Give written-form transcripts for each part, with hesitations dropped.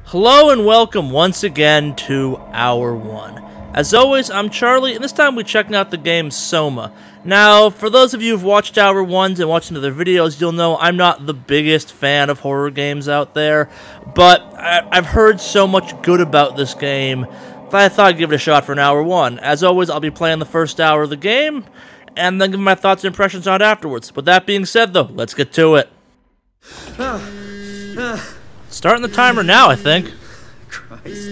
Hello and welcome once again to Hour 1. As always, I'm Charlie, and this time we're checking out the game SOMA. Now, for those of you who've watched Hour 1s and watched other videos, you'll know I'm not the biggest fan of horror games out there, but I've heard so much good about this game that I thought I'd give it a shot for an Hour 1. As always, I'll be playing the first hour of the game, and then give my thoughts and impressions on it afterwards. With that being said, though, let's get to it. Starting the timer now, I think. Christ.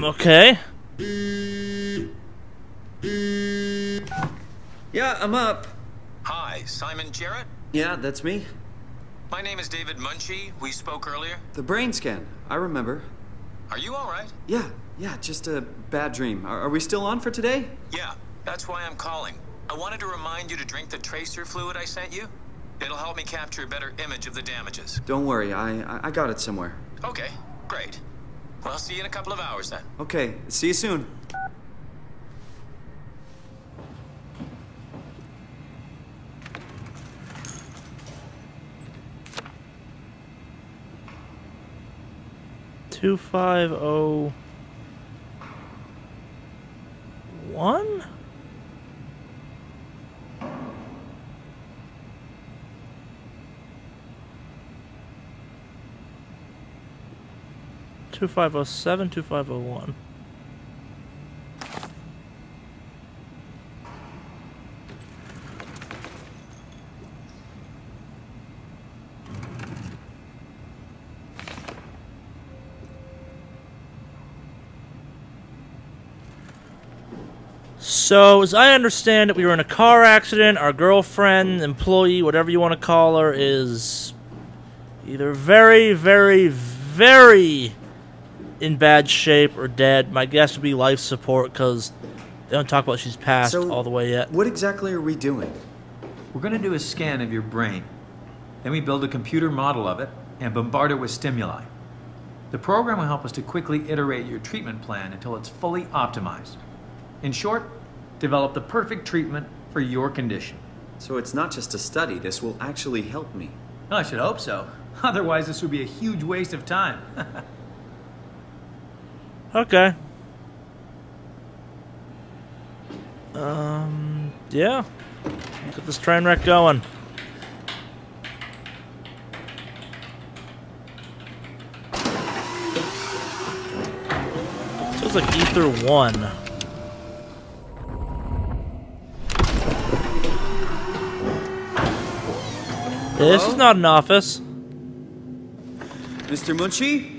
Okay. Yeah, I'm up. Hi, Simon Jarrett? Yeah, that's me. My name is David Munchie. We spoke earlier. The brain scan. I remember. Are you alright? Yeah, just a bad dream. Are we still on for today? Yeah, that's why I'm calling. I wanted to remind you to drink the tracer fluid I sent you. It'll help me capture a better image of the damages. Don't worry, I got it somewhere. Okay, great. Well, I'll see you in a couple of hours then. Okay, see you soon. Two 501? 2507, 2501. So, as I understand it, we were in a car accident. Our girlfriend, employee, whatever you want to call her, is either very, very, very in bad shape or dead. My guess would be life support, because they don't talk about she's passed all the way yet. What exactly are we doing? We're going to do a scan of your brain. Then we build a computer model of it and bombard it with stimuli. The program will help us to quickly iterate your treatment plan until it's fully optimized. In short, develop the perfect treatment for your condition. So it's not just a study, this will actually help me. Well, I should hope so. Otherwise, this would be a huge waste of time. Okay. Yeah. Get this train wreck going. Feels like Ether 1. This is not an office. Mr. Munchie?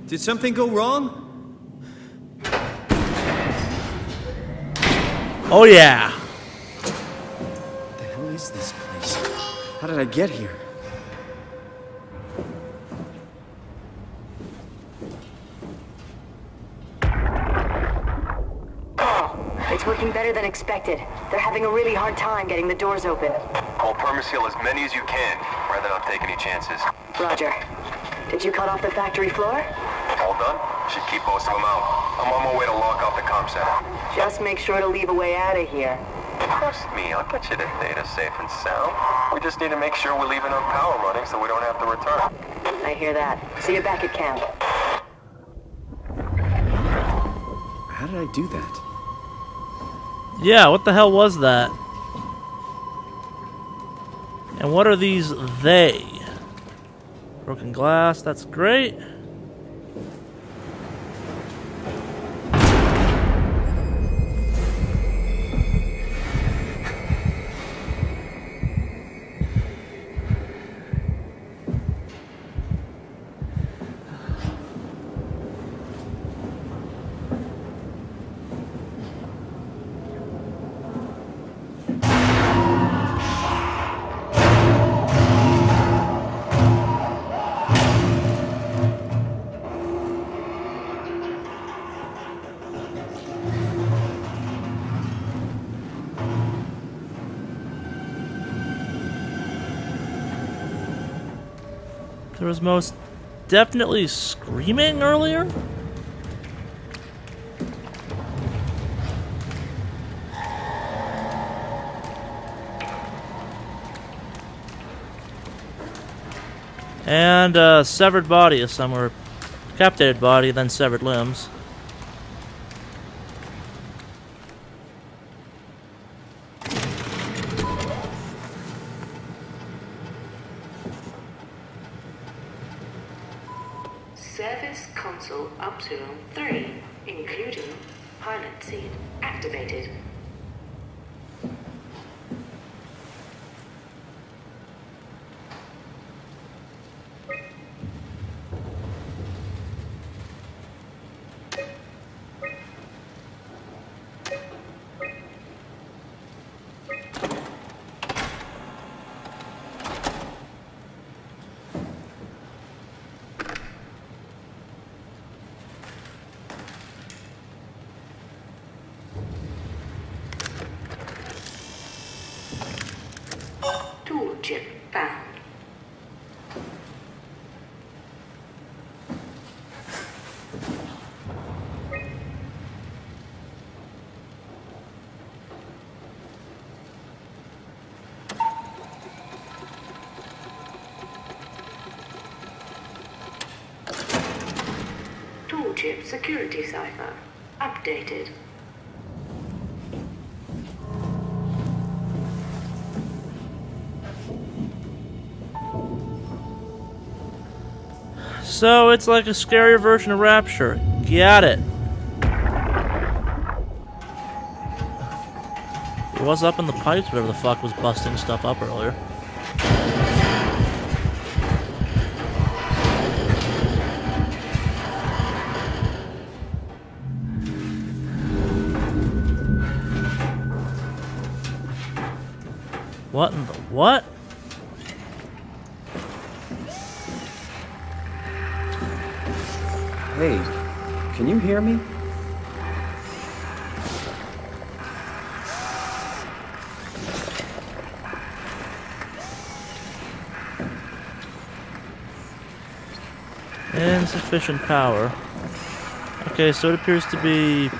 Did something go wrong? Oh yeah. What the hell is this place? How did I get here? It's working better than expected. They're having a really hard time getting the doors open. I'll perma-seal as many as you can, rather than not take any chances. Roger. Did you cut off the factory floor? All done? Should keep most of them out. I'm on my way to lock off the comm center. Just make sure to leave a way out of here. Trust me, I'll get you the data safe and sound. We just need to make sure we're leaving our power running so we don't have to return. I hear that. See you back at camp. How did I do that? Yeah, what the hell was that? And what are these they? Broken glass, that's great. There was most definitely screaming earlier. And a severed body is somewhere. Decapitated body, then severed limbs. Service console Upsilon 3, including pilot seat, activated. Tool chip found. Tool chip security cipher updated. So it's like a scarier version of Rapture. Got it. It was up in the pipes, whatever the fuck was busting stuff up earlier. What in the what? Hey, can you hear me? Insufficient power. Okay, so it appears to be...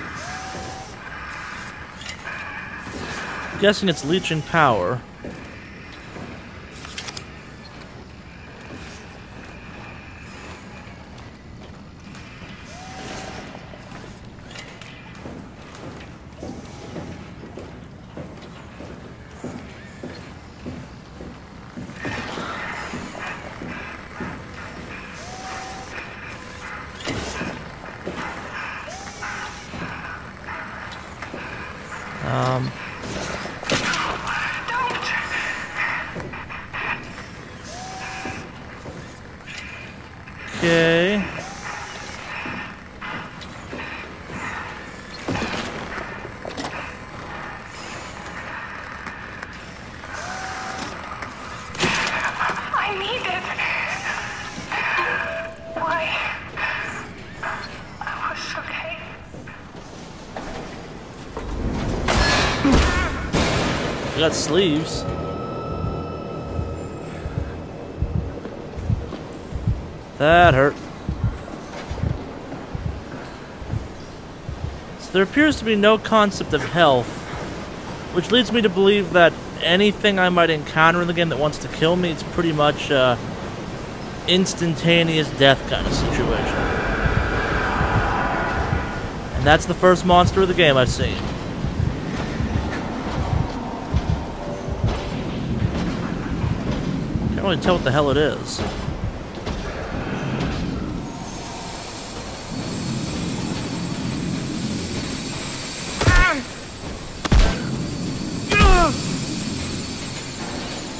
I'm guessing it's leeching power. Okay. I need it. Why? I was okay. You got sleeves. That hurt. So there appears to be no concept of health, which leads me to believe that anything I might encounter in the game that wants to kill me, it's pretty much instantaneous death kind of situation. And that's the first monster of the game I've seen. Can't really tell what the hell it is.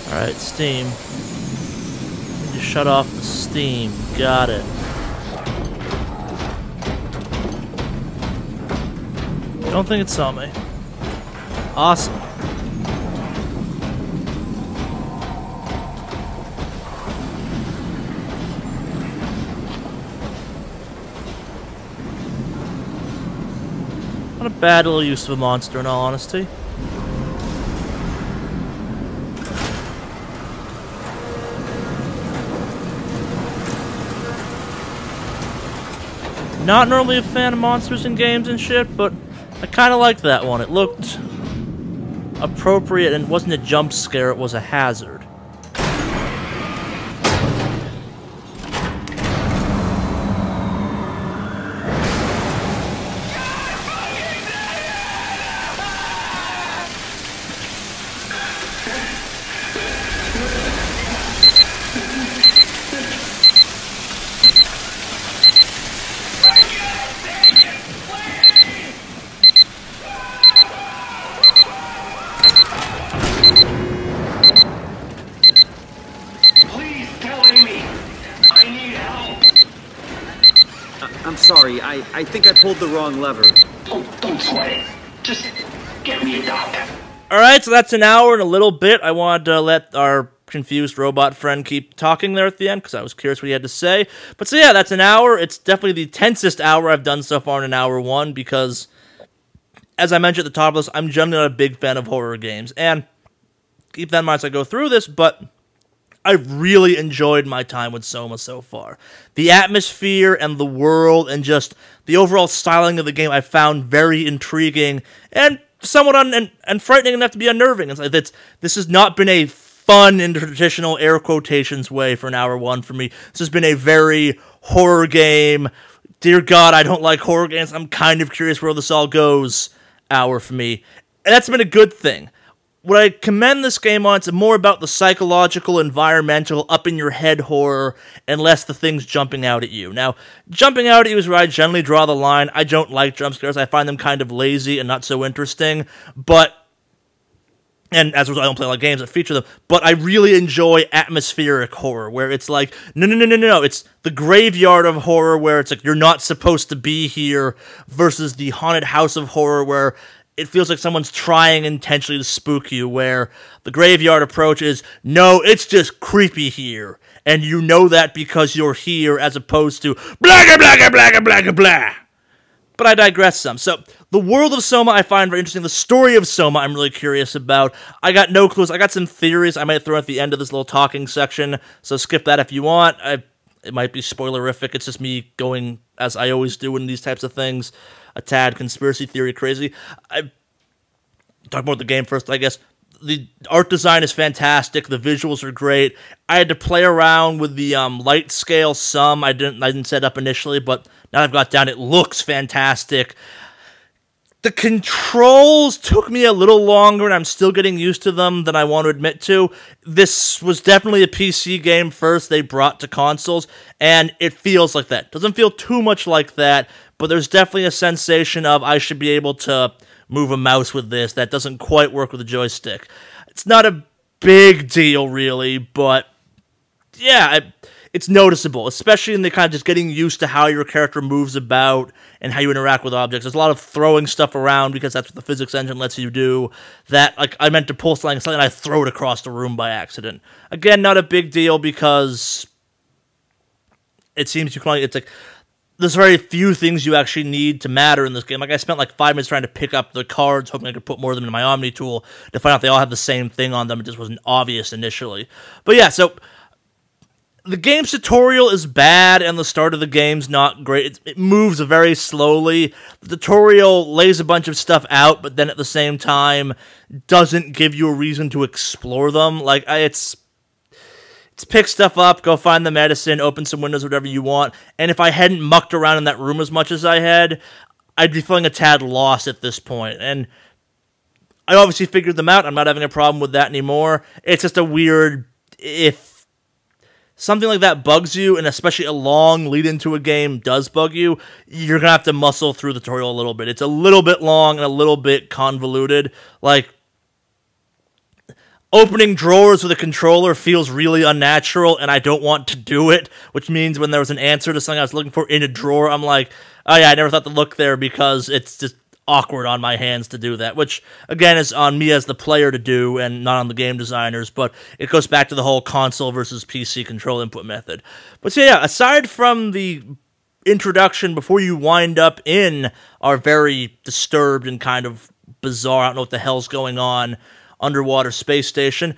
Alright, steam. Need to shut off the steam. Got it. Don't think it saw me. Awesome. Not a bad little use of a monster, in all honesty. Not normally a fan of monsters in games and shit, but I kind of liked that one. It looked appropriate and wasn't a jump scare, it was a hazard. I'm sorry. I think I pulled the wrong lever. Don't sweat it. Just get me a doctor. Alright, so that's an hour and a little bit. I wanted to let our confused robot friend keep talking there at the end, because I was curious what he had to say. But so yeah, that's an hour. It's definitely the tensest hour I've done so far in an hour one, because, as I mentioned at the top of this, I'm generally not a big fan of horror games. And keep that in mind as I go through this, but I've really enjoyed my time with SOMA so far. The atmosphere and the world and just the overall styling of the game I found very intriguing and somewhat and frightening enough to be unnerving. It's like this has not been a fun in traditional air quotations way for an hour one for me. This has been a very horror game. Dear God, I don't like horror games. I'm kind of curious where this all goes hour for me. And that's been a good thing. What I commend this game on, it's more about the psychological, environmental, up-in-your-head horror, and less the things jumping out at you. Now, jumping out at you is where I generally draw the line. I don't like jump scares. I find them kind of lazy and not so interesting, but, and as a result, I don't play a lot of games that feature them, but I really enjoy atmospheric horror, where it's like, no, it's the graveyard of horror, where it's like, you're not supposed to be here, versus the haunted house of horror, where it feels like someone's trying intentionally to spook you, where the graveyard approach is, no, it's just creepy here, and you know that because you're here, as opposed to blah, blah, blah, blah, blah. But I digress some. So, the world of SOMA I find very interesting. The story of SOMA I'm really curious about. I got no clues. I got some theories I might throw at the end of this little talking section, so skip that if you want. It might be spoilerific. It's just me going, as I always do in these types of things, a tad conspiracy theory crazy. I talk about the game first, I guess. The art design is fantastic. The visuals are great. I had to play around with the light scale some. I didn't set up initially, but now I've got down. It looks fantastic. The controls took me a little longer, and I'm still getting used to them than I want to admit to. This was definitely a PC game first they brought to consoles, and it feels like that. Doesn't feel too much like that, but there's definitely a sensation of I should be able to move a mouse with this. That doesn't quite work with a joystick. It's not a big deal, really, but yeah, it's noticeable, especially in the kind of just getting used to how your character moves about and how you interact with objects. There's a lot of throwing stuff around because that's what the physics engine lets you do. That, like, I meant to pull something and I throw it across the room by accident. Again, not a big deal because it seems you can only, it's like, there's very few things you actually need to matter in this game. Like, I spent like 5 minutes trying to pick up the cards, hoping I could put more of them in my Omni tool to find out they all have the same thing on them. It just wasn't obvious initially. But yeah, so the game's tutorial is bad, and the start of the game's not great. It moves very slowly. The tutorial lays a bunch of stuff out, but then at the same time doesn't give you a reason to explore them. Like, it's pick stuff up, go find the medicine, open some windows, whatever you want. And if I hadn't mucked around in that room as much as I had, I'd be feeling a tad lost at this point. And I obviously figured them out. I'm not having a problem with that anymore. It's just a weird, if something like that bugs you, and especially a long lead into a game does bug you, you're going to have to muscle through the tutorial a little bit. It's a little bit long and a little bit convoluted. Like, opening drawers with a controller feels really unnatural, and I don't want to do it, which means when there was an answer to something I was looking for in a drawer, I'm like, oh yeah, I never thought to look there because it's just awkward on my hands to do that, which, again, is on me as the player to do and not on the game designers, but it goes back to the whole console versus PC control input method. But so yeah, aside from the introduction before you wind up in our very disturbed and kind of bizarre, I don't know what the hell's going on, underwater space station,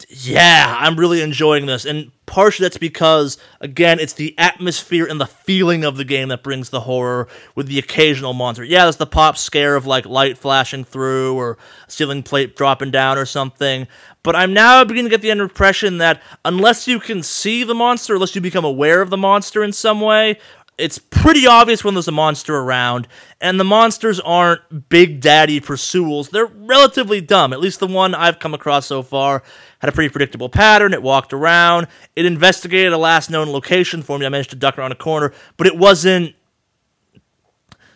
yeah, I'm really enjoying this, and partially that's because, again, it's the atmosphere and the feeling of the game that brings the horror with the occasional monster. Yeah, there's the pop scare of, like, light flashing through or ceiling plate dropping down or something, but I'm now beginning to get the impression that unless you can see the monster, unless you become aware of the monster in some way, it's pretty obvious when there's a monster around, and the monsters aren't Big Daddy pursuals. They're relatively dumb. At least the one I've come across so far had a pretty predictable pattern. It walked around. It investigated a last known location for me. I managed to duck around a corner, but it wasn't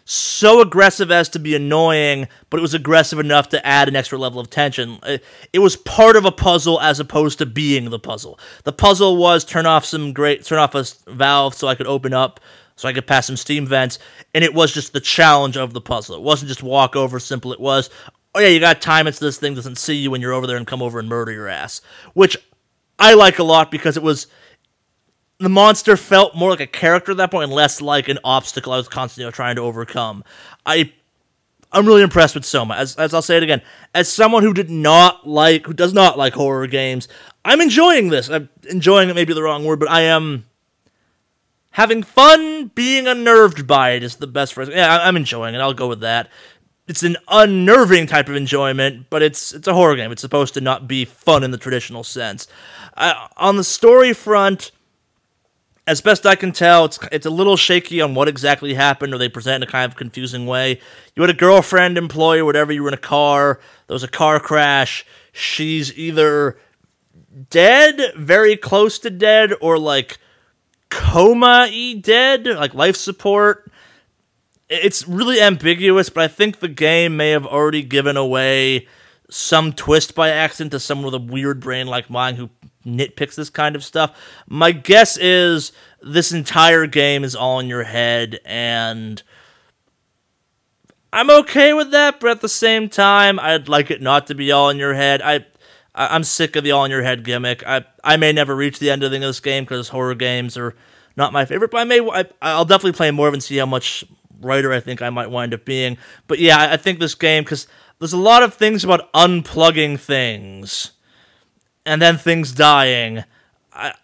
so aggressive as to be annoying, but it was aggressive enough to add an extra level of tension. It was part of a puzzle as opposed to being the puzzle. The puzzle was turn off a valve so I could open up, so I could pass some steam vents, and it was just the challenge of the puzzle. It wasn't just walk over simple, it was, oh yeah, you got time it so this thing doesn't see you when you're over there and come over and murder your ass. Which I like a lot because it was... The monster felt more like a character at that point and less like an obstacle I was constantly trying to overcome. I'm really impressed with Soma. As I'll say it again, as someone who does not like horror games, I'm enjoying this. I'm enjoying it, maybe the wrong word, but I am having fun being unnerved by it is the best phrase. Yeah, I'm enjoying it. I'll go with that. It's an unnerving type of enjoyment, but it's a horror game. It's supposed to not be fun in the traditional sense. On the story front, as best I can tell, it's a little shaky on what exactly happened, or they present in a kind of confusing way. You had a girlfriend, employee, or whatever, you were in a car, there was a car crash, she's either dead, very close to dead, or like coma-y dead, like life support. It's really ambiguous, but I think the game may have already given away some twist by accident to someone with a weird brain like mine who nitpicks this kind of stuff. My guess is this entire game is all in your head, and I'm okay with that, but at the same time, I'd like it not to be all in your head. I'm sick of the all in your head gimmick. I may never reach the end of this game because horror games are not my favorite, but I'll definitely play more of it and see how much writer I think I might wind up being. But yeah, I think this game, because there's a lot of things about unplugging things and then things dying.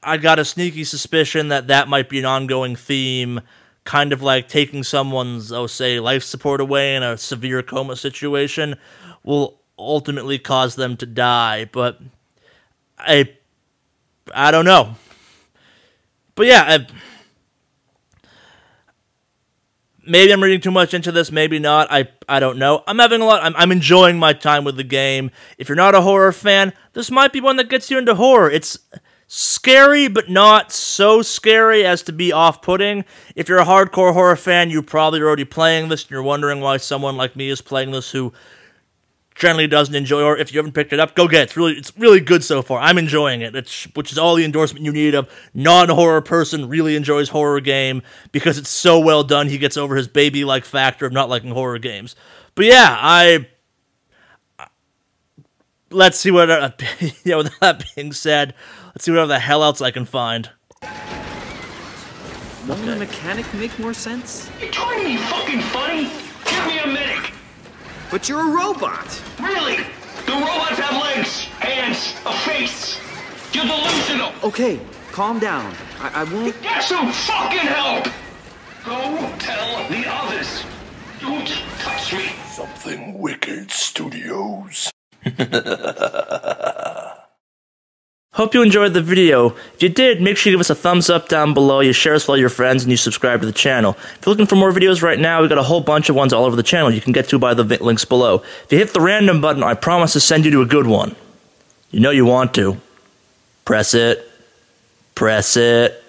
I got a sneaky suspicion that might be an ongoing theme, kind of like taking someone's, say, life support away in a severe coma situation will ultimately cause them to die, but I don't know. But yeah, maybe I'm reading too much into this, maybe not, I don't know. I'm having a lot, I'm enjoying my time with the game. If you're not a horror fan, this might be one that gets you into horror. It's scary, but not so scary as to be off-putting. If you're a hardcore horror fan, you probably are already playing this, and you're wondering why someone like me is playing this who generally doesn't enjoy horror. If you haven't picked it up, go get it. It's really good so far. I'm enjoying it, which is all the endorsement you need of non-horror person really enjoys horror game, because it's so well done, he gets over his baby-like factor of not liking horror games. But yeah, let's see what, with that being said, let's see whatever the hell else I can find. Won't the mechanic make more sense? You trying to be fucking funny? Give me a medic! But you're a robot! Really? The robots have legs, hands, a face. You're delusional. Okay, calm down. I won't... Get some fucking help! Go tell the others. Don't touch me. Something Wicked Studios. Hope you enjoyed the video. If you did, make sure you give us a thumbs up down below, you share us with all your friends, and you subscribe to the channel. If you're looking for more videos right now, we've got a whole bunch of ones all over the channel you can get to by the links below. If you hit the random button, I promise to send you to a good one. You know you want to. Press it. Press it.